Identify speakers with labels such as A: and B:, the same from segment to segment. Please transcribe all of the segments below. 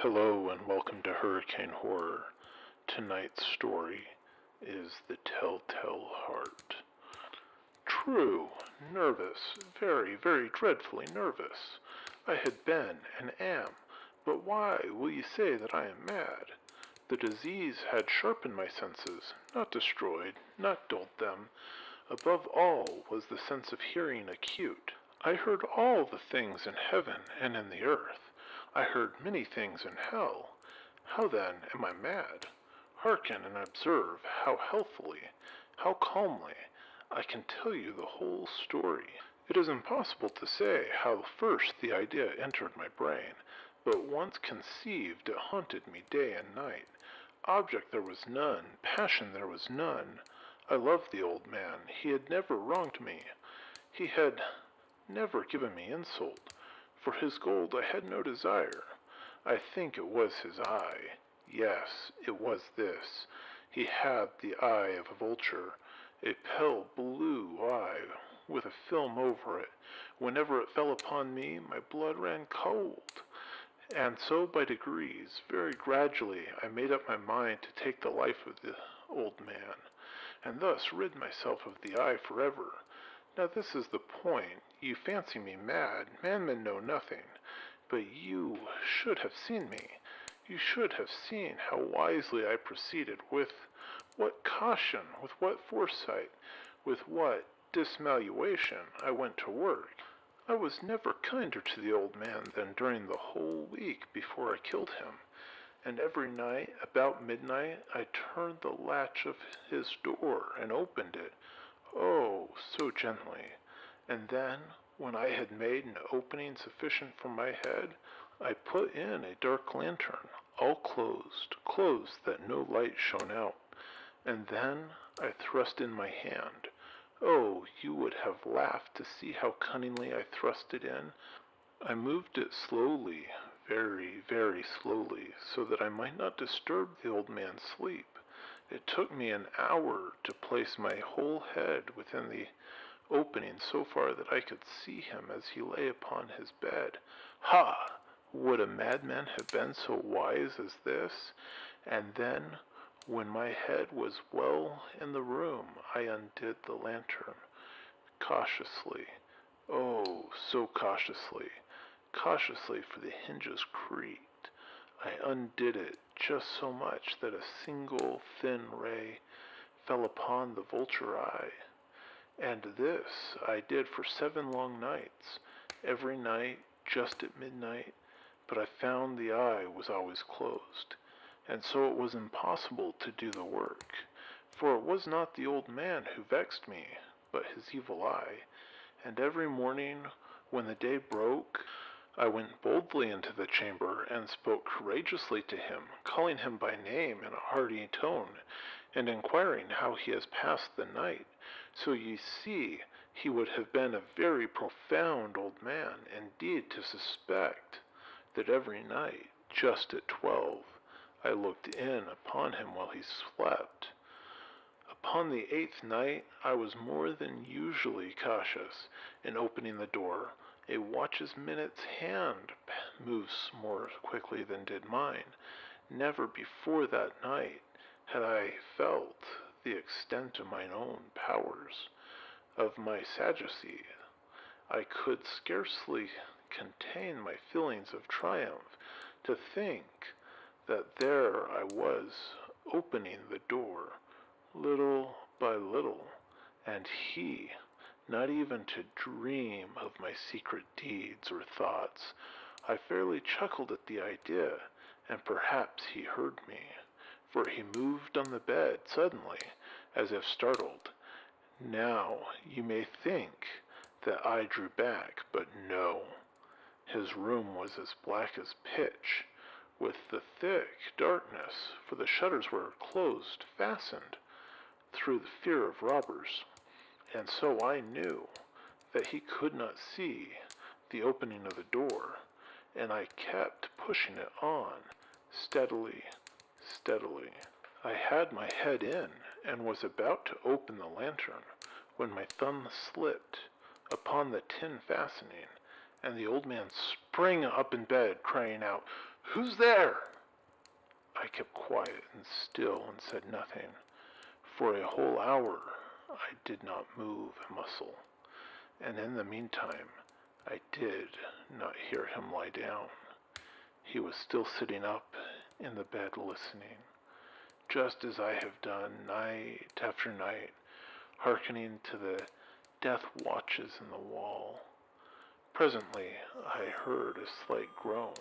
A: Hello and welcome to Hurricane Horror. Tonight's story is The Telltale Heart. True, nervous, very, very dreadfully nervous. I had been and am, but why will you say that I am mad? The disease had sharpened my senses, not destroyed, not dulled them. Above all was the sense of hearing acute. I heard all the things in heaven and in the earth. I heard many things in hell. How then am I mad? Hearken and observe how healthily, how calmly, I can tell you the whole story. It is impossible to say how first the idea entered my brain, but once conceived it haunted me day and night. Object there was none, passion there was none. I loved the old man. He had never wronged me. He had never given me insult. For his gold I had no desire. I think it was his eye. Yes, it was this. He had the eye of a vulture, a pale blue eye with a film over it. Whenever it fell upon me, my blood ran cold. And so by degrees, very gradually, I made up my mind to take the life of the old man, and thus rid myself of the eye forever. Now this is the point. You fancy me mad. Madmen know nothing. But you should have seen me. You should have seen how wisely I proceeded, with what caution, with what foresight, with what dissimulation I went to work. I was never kinder to the old man than during the whole week before I killed him. And every night, about midnight, I turned the latch of his door and opened it. Oh, so gently. And then, when I had made an opening sufficient for my head, I put in a dark lantern, all closed that no light shone out. And then I thrust in my hand. Oh, you would have laughed to see how cunningly I thrust it in. I moved it slowly, very, very slowly, so that I might not disturb the old man's sleep. It took me an hour to place my whole head within the opening so far that I could see him as he lay upon his bed. Ha! Would a madman have been so wise as this? And then, when my head was well in the room, I undid the lantern, cautiously. Oh, so cautiously. Cautiously, for the hinges creaked. I undid it just so much that a single thin ray fell upon the vulture eye. And this I did for 7 long nights, every night just at midnight, but I found the eye was always closed, and so it was impossible to do the work, for it was not the old man who vexed me, but his evil eye. And every morning, when the day broke, I went boldly into the chamber and spoke courageously to him, calling him by name in a hearty tone, and inquiring how he has passed the night. So you see, he would have been a very profound old man indeed to suspect that every night, just at 12, I looked in upon him while he slept. Upon the 8th night, I was more than usually cautious in opening the door. A watch's minute's hand moves more quickly than did mine. Never before that night had I felt the extent of mine own powers, of my sagacity. I could scarcely contain my feelings of triumph to think that there I was opening the door, little by little, and he not even to dream of my secret deeds or thoughts. I fairly chuckled at the idea, and perhaps he heard me, for he moved on the bed suddenly, as if startled. Now you may think that I drew back, but no. His room was as black as pitch, with the thick darkness, for the shutters were closed, fastened, through the fear of robbers. And so I knew that he could not see the opening of the door, and I kept pushing it on, steadily, steadily. I had my head in, and was about to open the lantern, when my thumb slipped upon the tin fastening, and the old man sprang up in bed, crying out, Who's there?" I kept quiet and still and said nothing. For a whole hour I did not move a muscle, and in the meantime I did not hear him lie down. He was still sitting up in the bed listening, just as I have done night after night, hearkening to the death watches in the wall. Presently I heard a slight groan,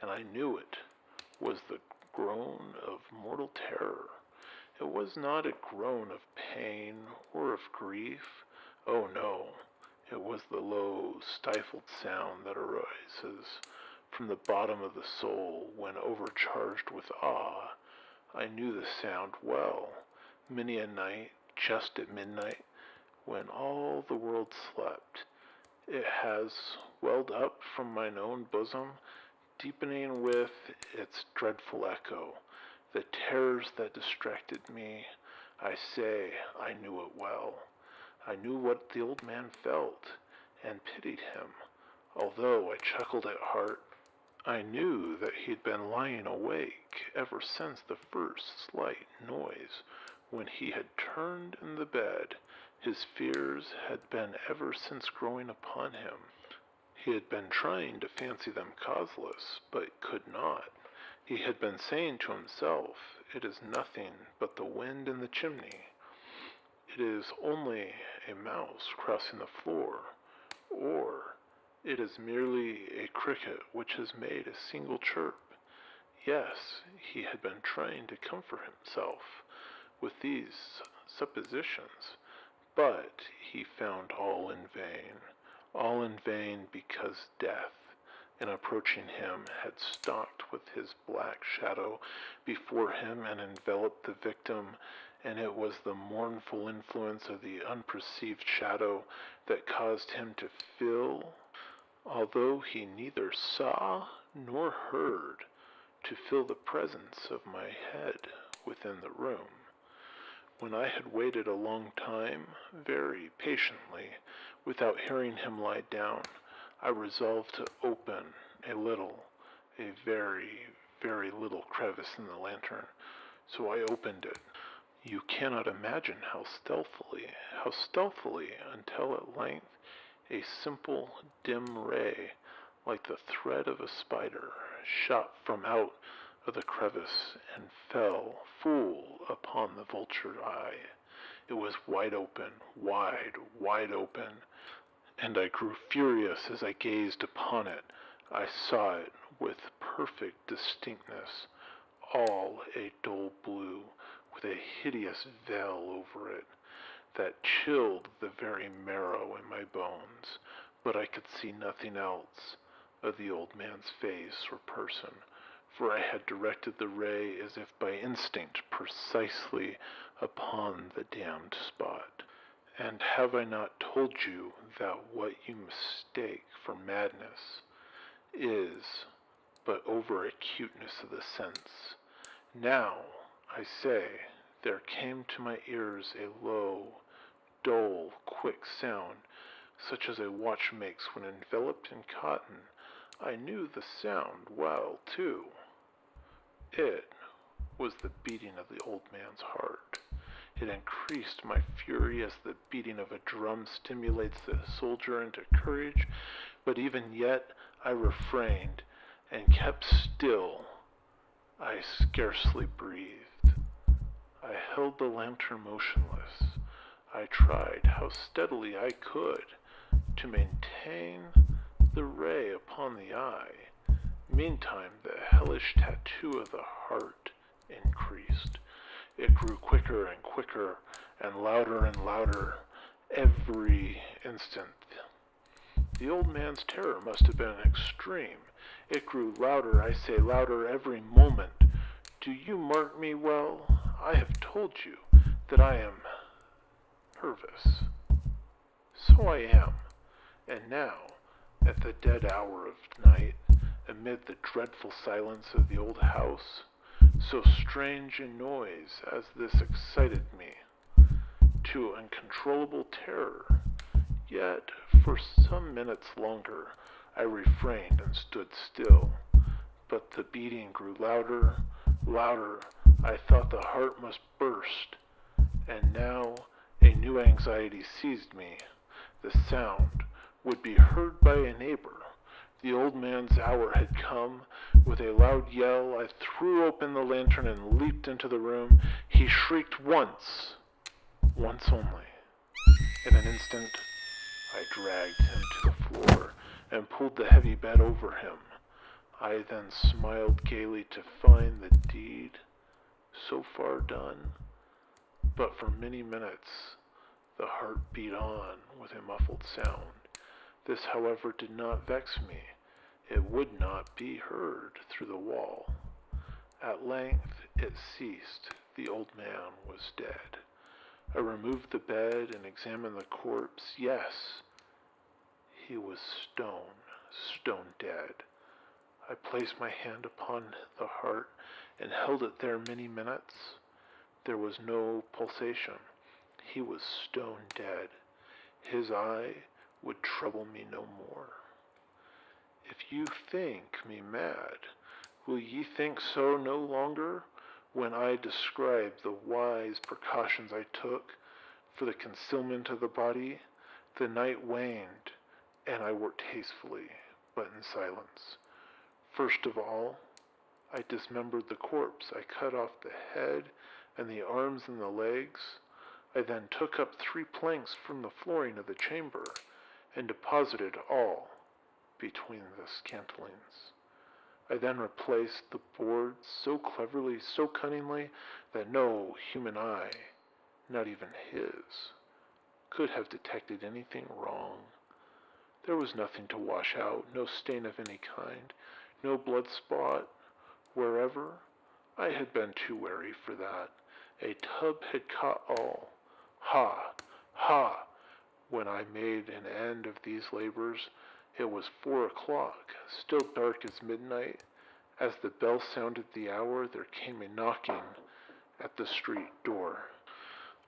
A: and I knew it was the groan of mortal terror. It was not a groan of pain or of grief. Oh no, it was the low, stifled sound that arises from the bottom of the soul when overcharged with awe. I knew the sound well. Many a night, just at midnight, when all the world slept, it has welled up from mine own bosom, deepening with its dreadful echo the terrors that distracted me. I say I knew it well. I knew what the old man felt, and pitied him, although I chuckled at heart. I knew that he'd been lying awake ever since the first slight noise, when he had turned in the bed. His fears had been ever since growing upon him. He had been trying to fancy them causeless, but could not. He had been saying to himself, "It is nothing but the wind in the chimney. It is only a mouse crossing the floor, or it is merely a cricket which has made a single chirp." Yes, he had been trying to comfort himself with these suppositions, but he found all in vain because death, in approaching him, had stalked with his black shadow before him and enveloped the victim, and it was the mournful influence of the unperceived shadow that caused him to feel, although he neither saw nor heard, to feel the presence of my head within the room. When I had waited a long time, very patiently, without hearing him lie down, I resolved to open a very, very little crevice in the lantern. So I opened it. You cannot imagine how stealthily, until at length a simple, dim ray, like the thread of a spider, shot from out of the crevice and fell full upon the vulture eye. It was wide open, wide open, and I grew furious as I gazed upon it. I saw it with perfect distinctness, all a dull blue, with a hideous veil over it that chilled the very marrow in my bones, but I could see nothing else of the old man's face or person, for I had directed the ray as if by instinct precisely upon the damned spot. And have I not told you that what you mistake for madness is but over-acuteness of the sense? Now, I say, there came to my ears a low, dull, quick sound, such as a watch makes when enveloped in cotton. I knew the sound well, too. It was the beating of the old man's heart. It increased my fury as the beating of a drum stimulates the soldier into courage, but even yet I refrained and kept still. I scarcely breathed. I held the lantern motionless. I tried how steadily I could to maintain the ray upon the eye. Meantime, the hellish tattoo of the heart increased. It grew quicker and quicker, and louder every instant. The old man's terror must have been extreme. It grew louder, I say louder, every moment. Do you mark me well? I have told you that I am nervous. So I am. And now, at the dead hour of night, amid the dreadful silence of the old house, so strange a noise as this excited me to uncontrollable terror. Yet, for some minutes longer, I refrained and stood still. But the beating grew louder, louder. I thought the heart must burst. And now a new anxiety seized me. The sound would be heard by a neighbor. The old man's hour had come. With a loud yell, I threw open the lantern and leaped into the room. He shrieked once only. In an instant, I dragged him to the floor and pulled the heavy bed over him. I then smiled gaily to find the deed so far done. But for many minutes, the heart beat on with a muffled sound. This, however, did not vex me. It would not be heard through the wall. At length it ceased. The old man was dead. I removed the bed and examined the corpse. Yes, he was stone dead. I placed my hand upon the heart and held it there many minutes. There was no pulsation. He was stone dead. His eye would trouble me no more. If you think me mad, will ye think so no longer when I describe the wise precautions I took for the concealment of the body? The night waned, and I worked hastily, but in silence. First of all, I dismembered the corpse. I cut off the head and the arms and the legs. I then took up 3 planks from the flooring of the chamber and deposited all between the scantlings. I then replaced the boards so cleverly, so cunningly, that no human eye, not even his, could have detected anything wrong. There was nothing to wash out, no stain of any kind, no blood spot wherever. I had been too wary for that. A tub had caught all. Ha! Ha! When I made an end of these labors, it was 4 o'clock, still dark as midnight. As the bell sounded the hour, there came a knocking at the street door.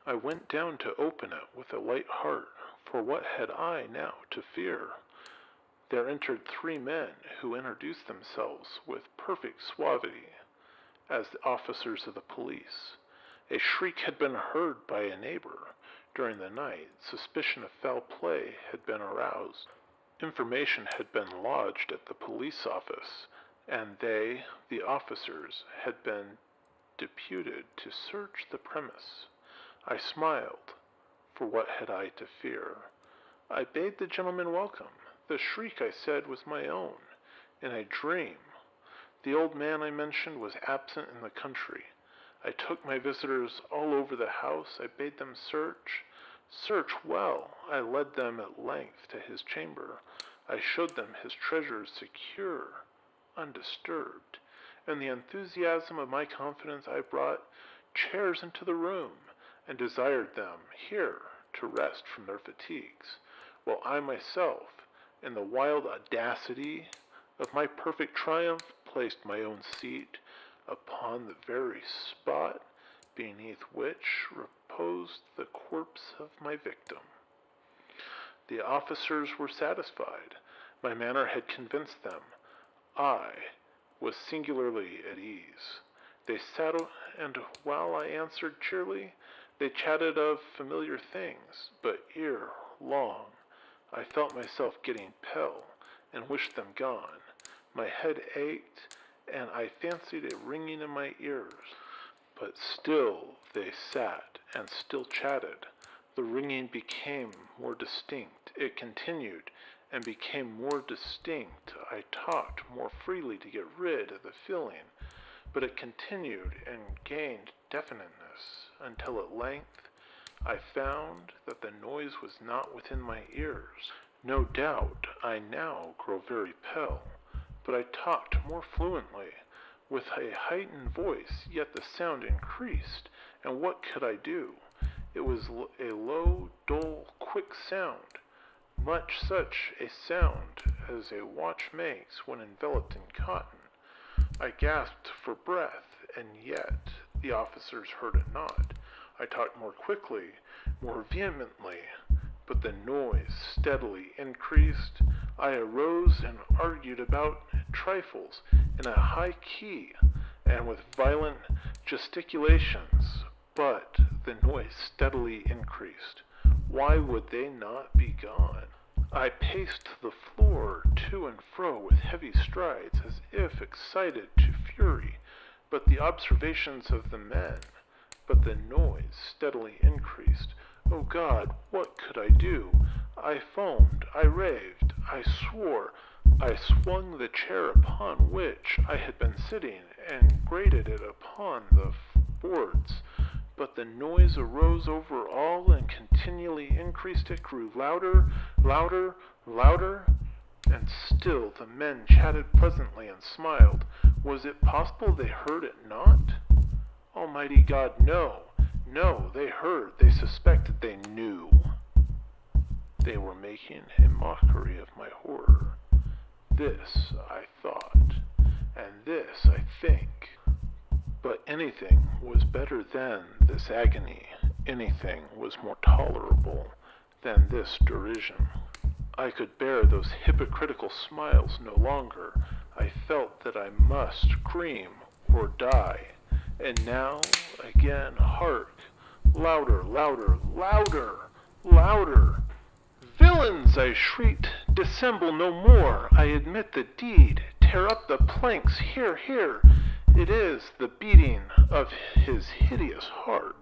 A: I went down to open it with a light heart, for what had I now to fear? There entered 3 men who introduced themselves with perfect suavity as the officers of the police. A shriek had been heard by a neighbor during the night. Suspicion of foul play had been aroused. Information had been lodged at the police office, and they, the officers, had been deputed to search the premise. I smiled, for what had I to fear? I bade the gentleman welcome. The shriek, I said, was my own, in a dream. The old man I mentioned was absent in the country. I took my visitors all over the house. I bade them search well. I led them at length to his chamber. I showed them his treasures secure, undisturbed. In the enthusiasm of my confidence, I brought chairs into the room and desired them here to rest from their fatigues, while I myself, in the wild audacity of my perfect triumph, placed my own seat upon the very spot beneath which reposed the corpse of my victim. The officers were satisfied. My manner had convinced them. I was singularly at ease. They sat, and while I answered cheerily, they chatted of familiar things, but ere long I felt myself getting pale and wished them gone. My head ached, and I fancied a ringing in my ears. But still they sat and still chatted. The ringing became more distinct. It continued and became more distinct. I talked more freely to get rid of the feeling, but it continued and gained definiteness until at length I found that the noise was not within my ears. No doubt I now grow very pale, but I talked more fluently, with a heightened voice, yet the sound increased, and what could I do? It was a low, dull, quick sound, much such a sound as a watch makes when enveloped in cotton. I gasped for breath, and yet the officers heard it not. I talked more quickly, more vehemently, but the noise steadily increased. I arose and argued about trifles in a high key and with violent gesticulations, but the noise steadily increased. Why would they not be gone? I paced the floor to and fro with heavy strides, as if excited to fury, but the noise steadily increased. Oh God, what could I do? I foamed, I raved, I swore. I swung the chair upon which I had been sitting and grated it upon the boards. But the noise arose over all and continually increased. It grew louder, louder, louder, and still the men chatted pleasantly and smiled. Was it possible they heard it not? Almighty God, no, no, they heard, they suspected, they knew. They were making a mockery of my horror. This, I thought, and this, I think. But anything was better than this agony. Anything was more tolerable than this derision. I could bear those hypocritical smiles no longer. I felt that I must scream or die. And now, again, hark! Louder, louder, louder, louder! Villains! I shrieked. Dissemble no more. I admit the deed. Tear up the planks. Here, here. It is the beating of his hideous heart.